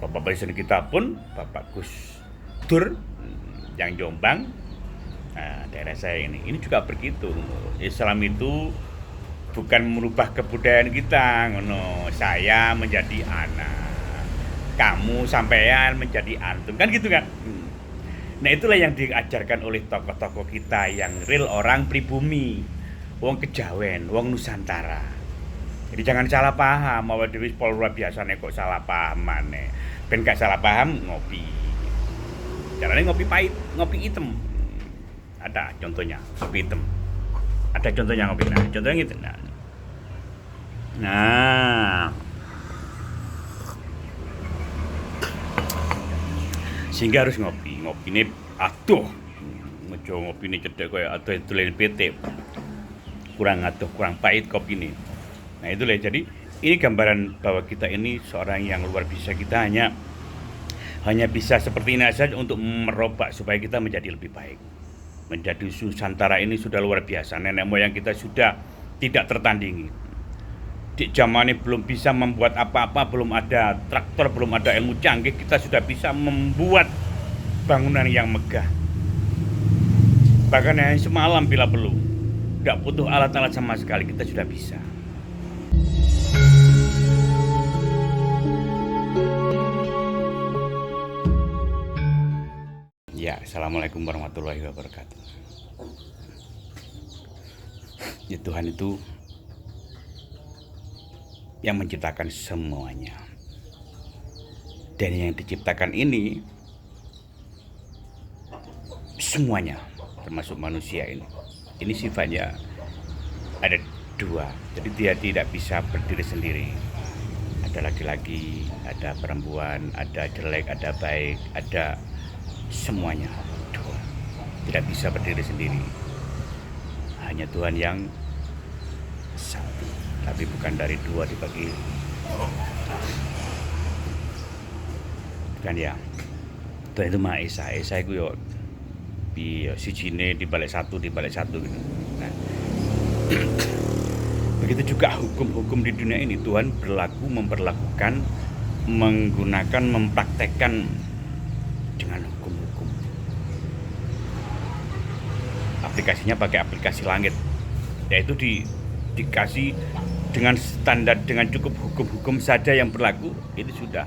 Bapak Presiden kita pun Bapak Gus Dur yang Jombang, daerah saya ini juga begitu. Islam itu bukan merubah kebudayaan kita, ngono. Saya menjadi anak, kamu sampean menjadi antum, kan gitu kan. Nah itulah yang diajarkan oleh tokoh-tokoh kita yang real orang pribumi, wong Kejawen, wong Nusantara. Jadi jangan salah paham, bahwa Dewi Polra biasanya kok salah paham maneh. Ben gak salah paham ngopi. Caranya ngopi pahit, ngopi hitam. Ada contohnya, ngopi hitam. Ada contohnya ngopi. Nah, contohnya gitu. Nah. Sehingga harus ngopi. Ngopi ini aduh. Ngejo ngopi ini cedek kayak aduh itu lain PT. Kurang aduh, kurang pahit kopi ini. Nah itulah, jadi ini gambaran bahwa kita ini seorang yang luar biasa. Kita hanya bisa seperti ini saja untuk merobak supaya kita menjadi lebih baik. Menjadi Nusantara ini sudah luar biasa. Nenek moyang kita sudah tidak tertandingi. Di zaman ini belum bisa membuat apa-apa, belum ada traktor, belum ada ilmu canggih, kita sudah bisa membuat bangunan yang megah. Bahkan hanya semalam bila perlu, tidak butuh alat-alat sama sekali, kita sudah bisa. Ya, assalamualaikum warahmatullahi wabarakatuh. Ya, Tuhan itu yang menciptakan semuanya, dan yang diciptakan ini semuanya, termasuk manusia ini sifatnya ada dua. Jadi dia tidak bisa berdiri sendiri. Ada laki-laki, ada perempuan, ada jelek, ada baik, ada semuanya dua. Tidak bisa berdiri sendiri. Hanya Tuhan yang satu, tapi bukan dari dua dibagi. Bukan ya. Tuhan itu Maha Esa. Esa itu yo sijine dibalik satu gitu. Nah, begitu juga hukum-hukum di dunia ini. Tuhan memperlakukan, menggunakan, mempraktekkan dengan hukum-hukum. Aplikasinya pakai aplikasi langit, yaitu dikasih dengan standar, dengan cukup hukum-hukum saja yang berlaku, itu sudah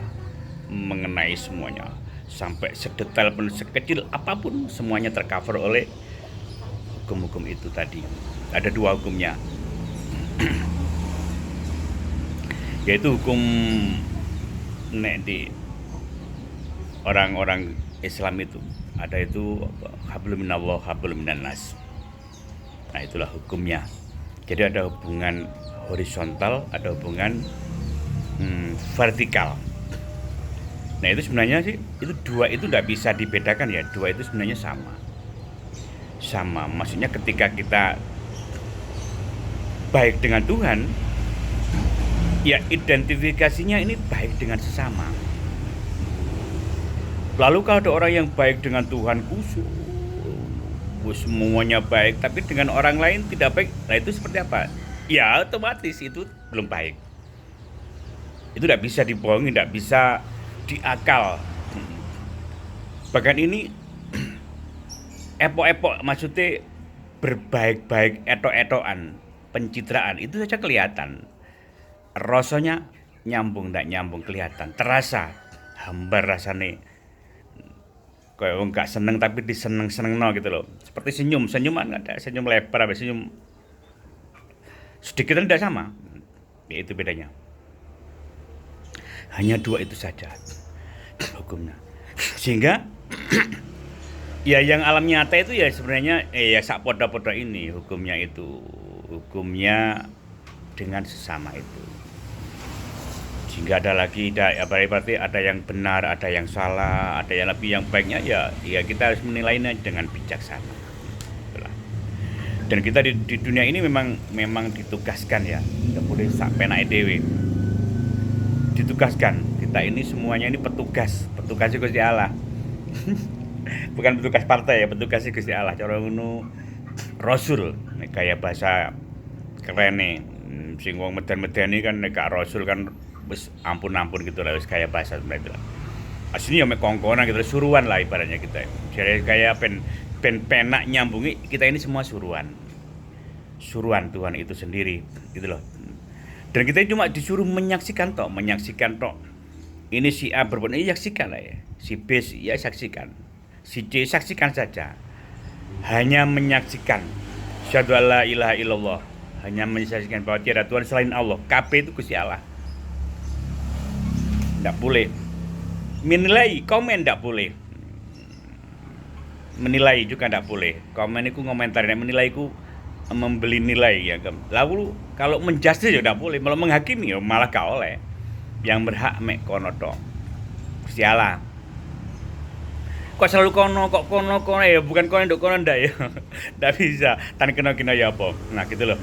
mengenai semuanya. Sampai sedetail pun, sekecil apapun, semuanya tercover oleh hukum-hukum itu tadi. Ada dua hukumnya, yaitu hukum di orang-orang Islam itu ada itu hablum minallah, hablum minannas. Nah itulah hukumnya. Jadi ada hubungan horizontal, ada hubungan vertikal. Nah itu sebenarnya sih, itu dua itu tidak bisa dibedakan ya. Dua itu sebenarnya sama. Maksudnya ketika kita baik dengan Tuhan, ya identifikasinya ini baik dengan sesama. Lalu kalau ada orang yang baik dengan Tuhan, semuanya baik, tapi dengan orang lain tidak baik, nah itu seperti apa? Ya otomatis itu belum baik. Itu tidak bisa dibohongi, tidak bisa diakal. Bahkan ini epok-epok, maksudnya berbaik-baik, etok-etokan, pencitraan, itu saja kelihatan. Rasanya nyambung, tidak nyambung, kelihatan, terasa hambar rasanya. Kayak nggak seneng tapi diseneng-seneng gitu loh. Seperti senyuman ada senyum lebar, ada senyum sedikit, tidak sama. Ya itu bedanya. Hanya dua itu saja hukumnya. Sehingga ya yang alam nyata itu ya sebenarnya ya sak podo-podo ini hukumnya itu. Hukumnya dengan sesama itu. Sehingga ada lagi berarti ada yang benar, ada yang salah, ada yang lebih, yang baiknya ya kita harus menilainya dengan bijaksana. Itulah. Dan kita di dunia ini memang ditugaskan ya, tidak boleh sak penake dhewe. Ditugaskan, kita ini semuanya ini petugasnya Gusti Allah. Bukan petugas partai ya, petugasnya Gusti Allah. Cara ngono Rasul, nek kaya bahasa kerene, sing wong medan-medani kan nek rasul kan wis ampun gitu lah, wis kaya bahasa seperti itu lah. Aslinya mek kongkonan gitu, suruhan lah ibaratnya kita. Jadi kayak penak nyambungi kita ini semua suruhan. Suruhan Tuhan itu sendiri gitu loh. Dan kita cuma disuruh menyaksikan tok. Ini si A berbuat ini saksikan lah ya. Si B ya saksikan. Si C saksikan saja. Hanya menyaksikan. Syahadu alla ilaha illallah. Hanya menyaksikan bahwa tiada Tuhan selain Allah. KP itu Gusti Allah. Tidak boleh menilai, komen tidak boleh. Menilai juga tidak boleh. Komen itu ngomentarin, menilai itu membeli nilai ya. Lalu kalau menjustice ya tidak boleh, malah menghakimi ya malah gak oleh. Yang berhak mek kono tok. Gusti Allah. Kok selalu kono ya, bukan kono nduk kono ndak ya. Ndak bisa. Tan kena ya apa. Nah, gitu loh.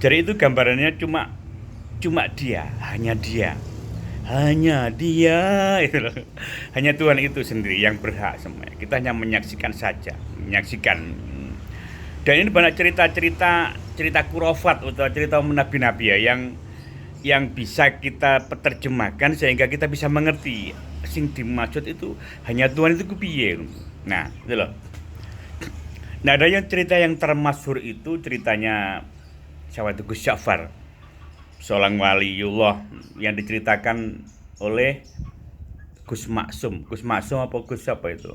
Jadi itu gambarannya cuma dia, hanya dia itu loh. Hanya Tuhan itu sendiri yang berhak semuanya. Kita hanya menyaksikan saja, menyaksikan. Dan ini banyak cerita kurofat atau cerita nabi-nabi ya yang bisa kita terjemahkan sehingga kita bisa mengerti sing dimaksud itu hanya Tuhan itu kepiye. Nah, itu loh. Nah, ada yang cerita yang termasyhur itu ceritanya siapa itu Gus Ja'far, seorang waliullah yang diceritakan oleh Gus Maksum. Gus Maksum apa Gus siapa itu?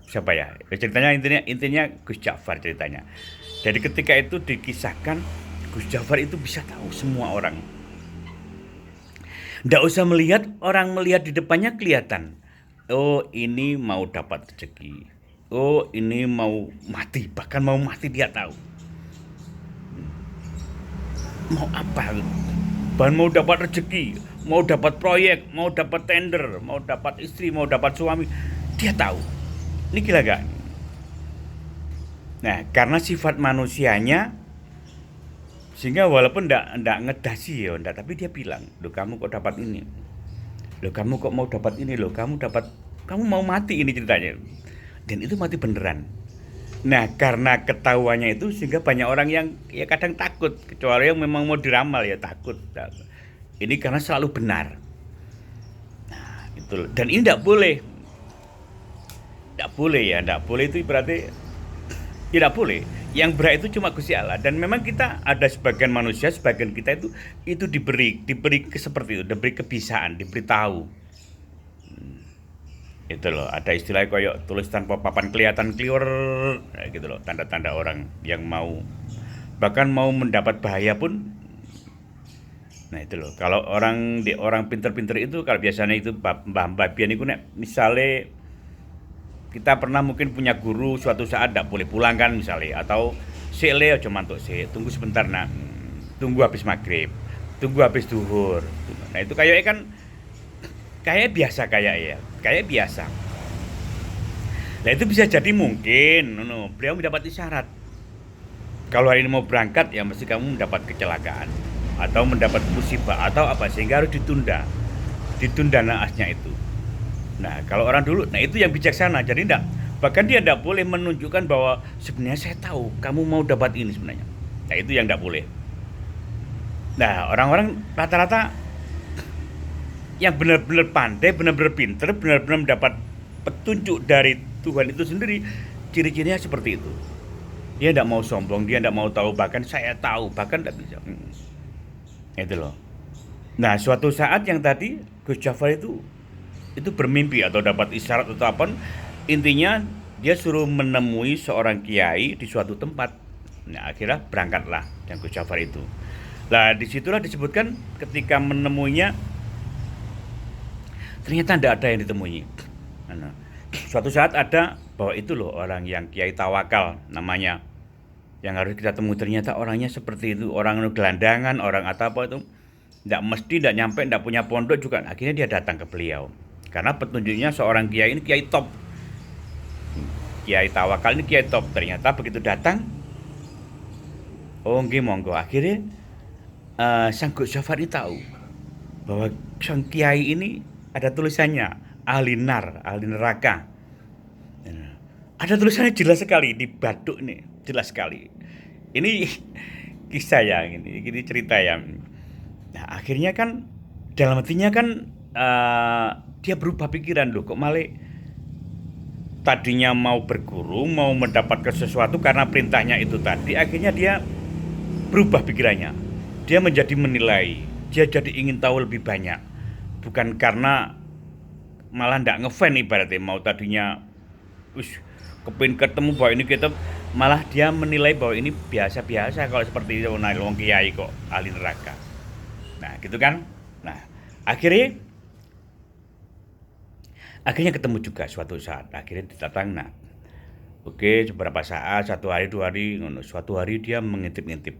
Siapa ya? Ceritanya intinya Gus Ja'far ceritanya. Jadi ketika itu dikisahkan Gus Ja'far itu bisa tahu semua orang. Nggak usah melihat, orang melihat di depannya kelihatan. Oh, ini mau dapat rezeki. Oh, ini mau mati, bahkan mau mati dia tahu. Mau apa? Bahkan mau dapat rezeki, mau dapat proyek, mau dapat tender, mau dapat istri, mau dapat suami, dia tahu. Ini gila gak? Nah, karena sifat manusianya sehingga walaupun ndak ngedasi ya, tapi dia bilang, "Loh, kamu kok dapat ini? Loh, kamu kok mau dapat ini? Loh, kamu mau mati ini ceritanya." Dan itu mati beneran. Nah, karena ketahuannya itu sehingga banyak orang yang ya kadang takut, kecuali yang memang mau diramal ya takut. Ini karena selalu benar. Nah, itu. Dan ini ndak boleh. Ndak boleh itu berarti tidak boleh. Yang berhak itu cuma Gusti Allah. Dan memang kita ada sebagian manusia, sebagian kita itu diberi seperti itu, diberi kebiasaan, diberi tahu. Itu loh, ada istilah kayak tulis tanpa papan kelihatan kliwer, gitu loh, tanda-tanda orang yang mau bahkan mau mendapat bahaya pun. Nah, itu loh. Kalau orang pinter-pinter itu kalau biasanya itu mbah-mbah biyen iku nek misale kita pernah mungkin punya guru suatu saat tidak boleh pulang kan misalnya, atau sile aja mantuk sik, tunggu sebentar nak, tunggu habis maghrib, tunggu habis duhur. Nah, itu kayak kan kayak biasa. Nah, itu bisa jadi mungkin beliau mendapat isyarat kalau hari ini mau berangkat ya mesti kamu mendapat kecelakaan atau mendapat musibah atau apa sehingga harus ditunda naasnya itu. Nah, kalau orang dulu, nah itu yang bijaksana. Jadi bahkan dia tidak boleh menunjukkan bahwa sebenarnya saya tahu kamu mau dapat ini sebenarnya. Nah, itu yang tidak boleh. Nah, orang-orang rata-rata yang benar-benar pandai, benar-benar pinter, benar-benar mendapat petunjuk dari Tuhan itu sendiri, ciri-cirinya seperti itu. Dia tidak mau sombong, dia tidak mau tahu, bahkan saya tahu, bahkan tidak bisa. Itu loh. Nah, suatu saat yang tadi Gus Ja'far itu bermimpi atau dapat isyarat atau apa, intinya dia suruh menemui seorang kiai di suatu tempat. Nah, akhirnya berangkatlah yang Gus Ja'far itu. Nah, disitulah disebutkan ketika menemuinya ternyata tidak ada yang ditemui. Nah, suatu saat ada bahwa itu loh orang yang Kiai Tawakal namanya, yang harus kita temui. Ternyata orangnya seperti itu, orang gelandangan, orang atau apa itu, tidak nyampe, tidak punya pondok juga. Akhirnya dia datang ke beliau karena petunjuknya seorang kiai ini kiai top, Kiai Tawakal ini kiai top. Ternyata begitu datang, oh nggih monggo. Akhirnya sang Gus Ja'far ini tahu bahwa sang kiai ini ada tulisannya ahli neraka. Ada tulisannya jelas sekali di baduk nih, jelas sekali. Ini kisah ya, ini cerita ya. Nah, akhirnya kan dalam hatinya kan dia berubah pikiran, loh kok malah tadinya mau berguru, mau mendapatkan sesuatu karena perintahnya itu tadi, akhirnya dia berubah pikirannya. Dia menjadi menilai, dia jadi ingin tahu lebih banyak. Bukan karena malah ndak ngefan ibaratnya, mau tadinya wis kepin ketemu bahwa ini kita, malah dia menilai bahwa ini biasa-biasa kalau seperti itu, nah wong kiai kok ahli neraka. Nah, gitu kan? Nah, akhirnya akhirnya ketemu juga suatu saat, akhirnya ditatang. Nah, oke, beberapa saat, satu hari dua hari, suatu hari dia mengintip-ngintip,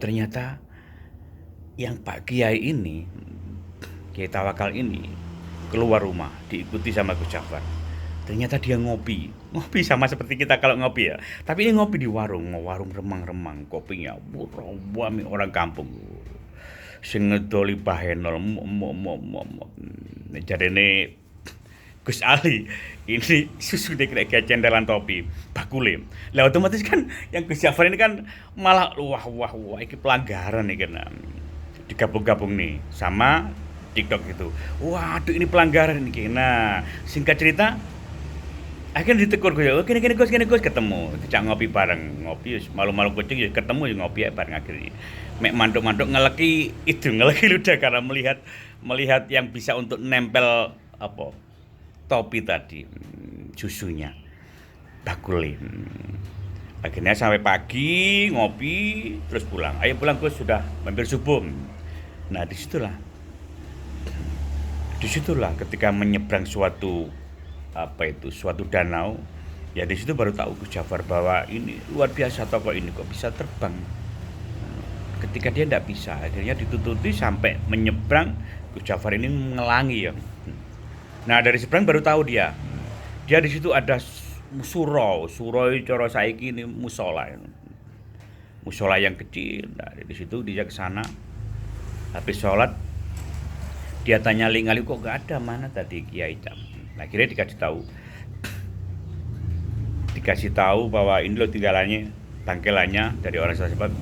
ternyata yang Pak Kiai ini, Kiai Tawakal ini, keluar rumah diikuti sama Gus Jafar. Ternyata dia ngopi sama seperti kita kalau ngopi ya. Tapi ini ngopi di warung remang-remang, kopinya buami orang kampung. Sing ngedoli bahenol jarene Gus Ali ini susu dia kayak cendelan topi bakule. Lah otomatis kan yang Gus Jafar ini kan malah wah ini pelanggaran nih kan, digabung-gabung nih sama TikTok itu. Waduh, ini pelanggaran ini. Nah, singkat cerita akhirnya ditegur gue, oh, gini Gus, ketemu, tidak ngopi bareng, ngopi malu-malu kucing ya ketemu ya ngopi ya bareng akhirnya. Mek manduk-manduk ngeleki ludah karena melihat yang bisa untuk nempel apa topi tadi, susunya bakuli. Akhirnya sampai pagi ngopi terus pulang. Ayo pulang Gus, sudah hampir subuh. Nah, disitulah ketika menyeberang suatu danau, ya di situ baru tahu Gus Jafar bahwa ini luar biasa tokoh ini kok bisa terbang. Ketika dia tidak bisa, akhirnya ditututi sampai menyeberang, Gus Jafar ini mengelangi ya. Nah, dari seberang baru tahu dia di situ ada surau cara saiki ini musola yang kecil. Nah, di situ dia ke sana, habis sholat dia tanya lingali, kok gak ada, mana tadi Kiai Jam. Nah, akhirnya dikasih tahu bahwa ini loh tinggalannya, bangkelannya dari orang tersebut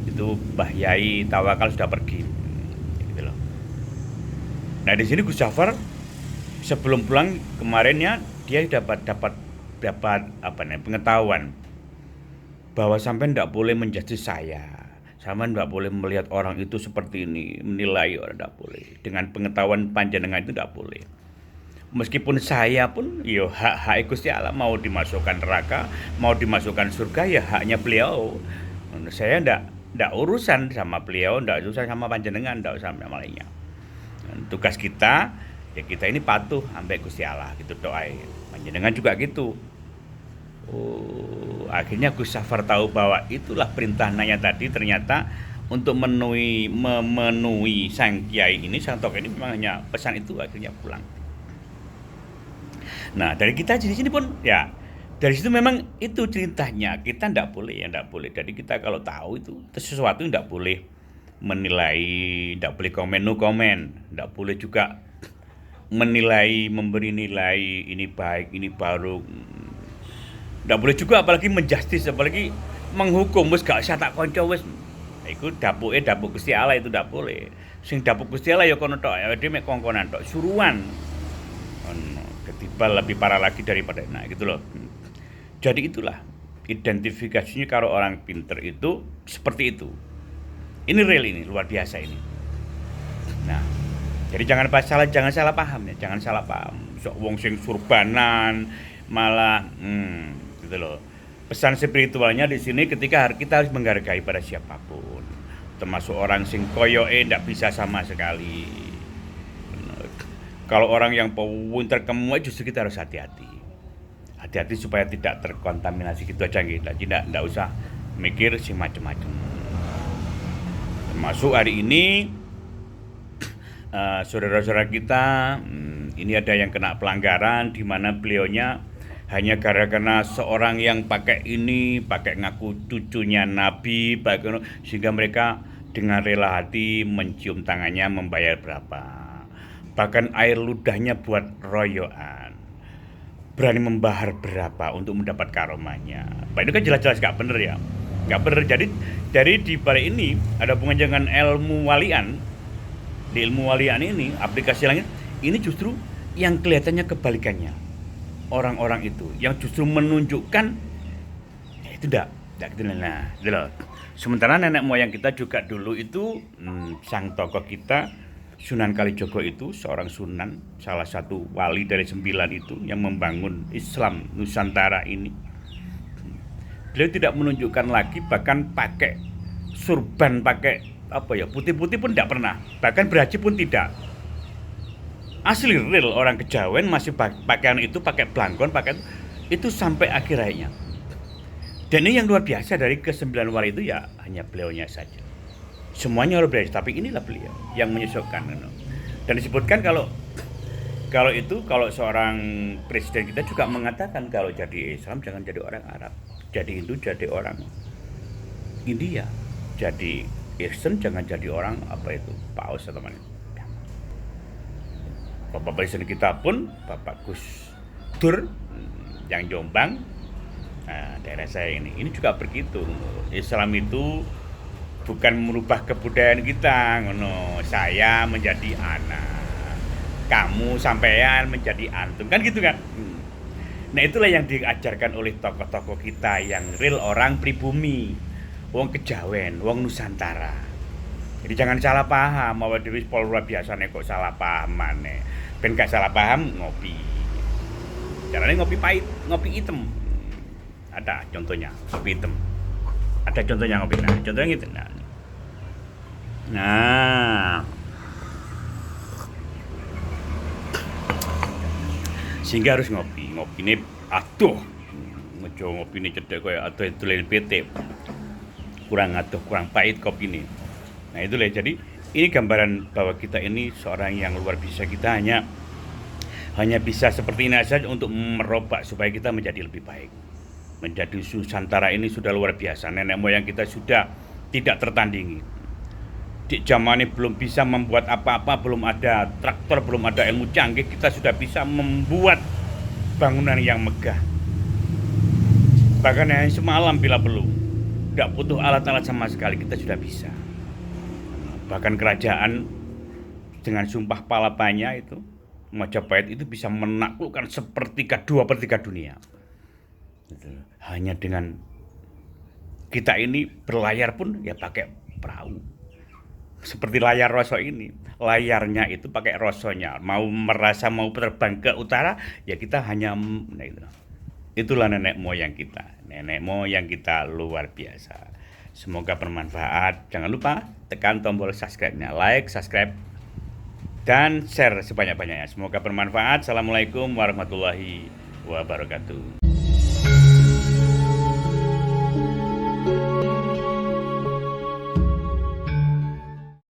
itu Mbah Yai Tawakal sudah pergi, gitu loh. Nah, di sini Gus Jafar sebelum pulang kemarinnya dia dapat pengetahuan bahwa sampai tidak boleh menjudge saya, sampai tidak boleh melihat orang itu seperti ini, menilai orang, tidak boleh. Dengan pengetahuan panjenengan itu tidak boleh. Meskipun saya pun yo hak Gusti Allah, mau dimasukkan neraka, mau dimasukkan surga ya haknya beliau. Saya ndak urusan sama beliau, ndak urusan sama panjenengan, ndak usah sama lainnya. Tugas kita ya kita ini patuh sampai Gusti Allah gitu, doa. Panjenengan juga gitu. Oh, akhirnya Gus Jafar tahu bahwa itulah perintahnya tadi, ternyata untuk memenuhi sang kiai ini, sang tokoh ini memang hanya pesan itu, akhirnya pulang. Nah, dari kita di sini pun ya, dari situ memang itu ceritanya, kita ndak boleh. Jadi kita kalau tahu itu sesuatu ndak boleh menilai, ndak boleh komen, no comment, ndak boleh juga menilai, memberi nilai ini baik, ini buruk. Ndak boleh juga apalagi menjustis, apalagi menghukum, wis gak usah tak konco wis. Iku dapuk Gusti Allah, itu ndak boleh. Sing dapuk Gusti Allah ya kono tok, ya dhewe mek kongkonan tok, suruhan. Ketiba lebih parah lagi daripada gitu loh. Jadi itulah identifikasinya kalau orang pinter itu seperti itu. Ini real, ini luar biasa ini. Nah, jadi jangan salah paham ya, jangan salah paham. Sok wong sing surbanan malah gitu loh. Pesan spiritualnya di sini ketika kita harus menghargai pada siapapun, termasuk orang sing koyoke ndak bisa sama sekali. Kalau orang yang pinter kemu justru kita harus hati-hati supaya tidak terkontaminasi gitu aja gitu. Tidak usah mikir sih macam-macam. Termasuk hari ini saudara-saudara kita ini ada yang kena pelanggaran, di mana beliaunya hanya karena seorang yang pakai ngaku cucunya Nabi, sehingga mereka dengan rela hati mencium tangannya, membayar berapa. Bahkan air ludahnya buat royoan, berani membahar berapa untuk mendapat karomahnya. Pak, itu kan jelas-jelas gak bener ya, gak bener. Jadi dari di balik ini ada hubungan dengan ilmu walian, Di ilmu walian ini, aplikasi langit ini justru yang kelihatannya kebalikannya. Orang-orang itu yang justru menunjukkan ya itu enggak gitu. Nah, gitu loh. Sementara nenek moyang kita juga dulu itu sang tokoh kita Sunan Kalijogo itu seorang sunan, salah satu wali dari 9 itu yang membangun Islam Nusantara ini. Beliau tidak menunjukkan lagi, bahkan pakai surban, pakai apa ya, putih-putih pun tidak pernah, bahkan berhaji pun tidak. Asli real orang Kejawen masih pakaian itu, pakai blangkon, pakai itu sampai akhir hayatnya. Dan ini yang luar biasa dari ke-9 wali itu ya hanya beliaunya saja. Semuanya luar biasa, tapi inilah beliau yang menyosokkan. Dan disebutkan kalau seorang presiden kita juga mengatakan kalau jadi Islam jangan jadi orang Arab, jadi Hindu jadi orang India, jadi Kristen jangan jadi orang apa itu Paus atau mana. Bapak presiden kita pun Bapak Gus Dur yang Jombang, daerah saya ini juga begitu. Islam itu bukan merubah kebudayaan kita, saya menjadi anak, kamu sampean menjadi antum, kan gitu kan. Nah itulah yang diajarkan oleh tokoh-tokoh kita yang real orang pribumi, wong Kejawen, wong Nusantara. Jadi jangan salah paham, bahwa Dewi Pol luar biasa nih kok salah paham maneh. Ben gak salah paham ngopi. Caranya ngopi pahit, ngopi hitam. Ada contohnya ngopi hitam. Ada contohnya ngopi. Nah, contohnya gitu. Nah. Sehingga harus ngopi. Ngopi ini aduh. Ngopi ini cedek kayak aduh itu lain PT. Kurang aduh, kurang pahit kopi ini. Nah, itulah jadi ini gambaran bahwa kita ini seorang yang luar biasa. Kita hanya bisa seperti ini saja untuk merubah supaya kita menjadi lebih baik. Menjadi Nusantara ini sudah luar biasa. Nenek moyang kita sudah tidak tertandingi. Di zaman ini belum bisa membuat apa-apa, belum ada traktor, belum ada ilmu canggih, kita sudah bisa membuat bangunan yang megah. Bahkan yang semalam bila perlu, tidak butuh alat-alat sama sekali, kita sudah bisa. Bahkan kerajaan dengan sumpah palapanya itu, Majapahit itu bisa menaklukkan 2/3 dunia. Hanya dengan kita ini berlayar pun ya pakai perahu. Seperti layar Roso ini, layarnya itu pakai rosonya. Mau terbang ke utara, ya kita hanya itulah nenek moyang kita. Nenek moyang kita luar biasa. Semoga bermanfaat. Jangan lupa tekan tombol subscribe-nya, like, subscribe, dan share sebanyak-banyaknya. Semoga bermanfaat. Assalamualaikum warahmatullahi wabarakatuh.